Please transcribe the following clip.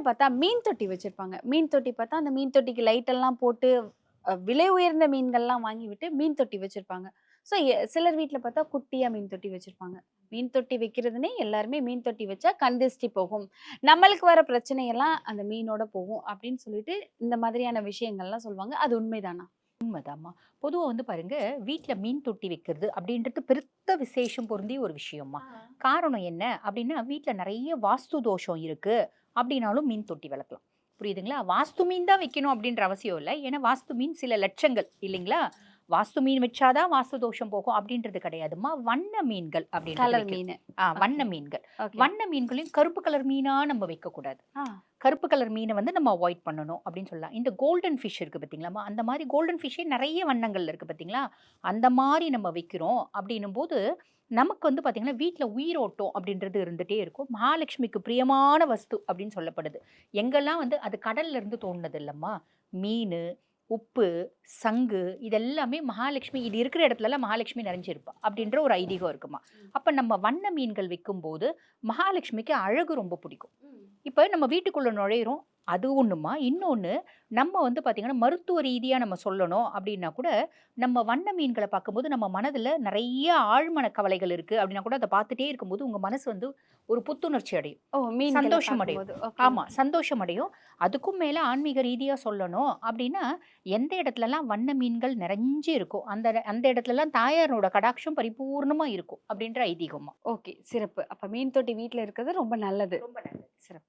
பார்த்தா மீன் தொட்டி வச்சிருப்பாங்க. மீன் தொட்டி பார்த்தா, அந்த மீன் தொட்டிக்கு லைட் எல்லாம் போட்டு விலை உயர்ந்த மீன்கள்லாம் வாங்கி விட்டு மீன் தொட்டி வச்சிருப்பாங்க. ஸோ சிலர் வீட்ல பார்த்தா குட்டியா மீன் தொட்டி வச்சிருப்பாங்க. மீன் தொட்டி வைக்கிறதுனே எல்லாருமே மீன் தொட்டி வச்சா கண் திருஷ்டி போகும். நம்மளுக்கு வர பிரச்சனையெல்லாம் அந்த மீனோட போகும் அப்படின்னு சொல்லிட்டு இந்த மாதிரியான விஷயங்கள்லாம் சொல்லுவாங்க. அது உண்மைதானா? உண்மைதாம்மா. பொதுவா வந்து பாருங்க, வீட்ல மீன் தொட்டி வைக்கிறது அப்படின்றது பெருத்த விசேஷம் பொருந்திய ஒரு விஷயம்மா. காரணம் என்ன அப்படின்னா, வீட்ல நெறைய வாஸ்து தோஷம் இருக்கு அப்படின்னாலும் மீன் தொட்டி வளர்க்கலாம். புரியுதுங்களா? வாஸ்து மீன் தான் வைக்கணும் அப்படின்ற அவசியம் இல்ல. ஏன்னா வாஸ்து மீன் சில லட்சங்கள் இல்லைங்களா? வாஸ்து மீன் வச்சா தான் வாஸ்து தோஷம் போகும் அப்படின்றது கிடையாதும்மா. வண்ண மீன்கள் அப்படின்றது கலர் வைக்கலாம். மீனு. வண்ண ஓகே, மீன்கள். ஓகே. வண்ண மீன்களையும் கருப்பு கலர் மீனா நம்ம வைக்கக்கூடாது. ஆ. கருப்பு கலர் மீன வந்து நம்ம அவாய்ட் பண்ணணும் அப்படின்னு சொல்லலாம். இந்த கோல்டன் ஃபிஷ் இருக்கு பார்த்தீங்களாம்மா, அந்த மாரி கோல்டன் ஃபிஷ்ஷே நெறைய வண்ணங்கள்ல இருக்கு பார்த்தீங்களா? அந்த மாரி நம்ம வைக்கிறோம் அப்படின்னும்போது, நமக்கு வந்து பார்த்தீங்கன்னா, வீட்ல உயிரோட்டம் அப்படின்றது இருந்துட்டே இருக்கும். மகாலட்சுமிக்கு பிரியமான வஸ்து அப்படின்னு சொல்லப்படுது. எங்கெல்லாம் வந்து அது கடல்ல இருந்து தோண்டுனது இல்லம்மா. மீனு, உப்பு, சங்கு இதெல்லாமே மகாலட்சுமி இது இருக்கிற இடத்துலலாம் மகாலட்சுமி நிறைஞ்சிருப்பா. அப்படின்ற ஒரு ஐதீகம் இருக்குமா. அப்ப நம்ம வண்ண மீன்கள் வைக்கும்போது, மகாலட்சுமிக்கு அழகு ரொம்ப பிடிக்கும். இப்ப நம்ம வீட்டுக்குள்ள நுழையிறோம். அது ஒண்ணுமா. இன்னொன்னு நம்ம வந்து பார்த்தீங்கன்னா, மருத்துவ ரீதியா நம்ம சொல்லணும் அப்டின்னா கூட, நம்ம வண்ண மீன்கள பார்க்கும்போது நம்ம மனதுல நெறைய ஆழ்மன கவலைகள் இருக்கு அப்டின்னா கூட அத பார்த்துட்டே இருக்கும்போது, உங்க மனசு வந்து ஒரு புத்துணர்ச்சி அடையும். ஓ! மீன்கள சந்தோஷம் அடையும். பார்க்கும்போது. ஓகே, ஆமா, ஓகே. சந்தோஷம் அடையும். அதுக்கும் மேல ஆன்மீக ரீதியா சொல்லணும் அப்டின்னா, எந்த இடத்துலலாம் வண்ண மீன்கள் நிறைஞ்சு இருக்கோ, அந்த அந்த இடத்துலலாம் தாயாரோட கடாட்சம் பரிபூர்ணமா இருக்கும். அப்டின்ற ஐதீகமா. ஓகே. சிறப்பு. அப்ப மீன் தொட்டி வீட்ல இருக்கிறது ரொம்ப நல்லது. ரொம்ப நல்லது. சிறப்பு.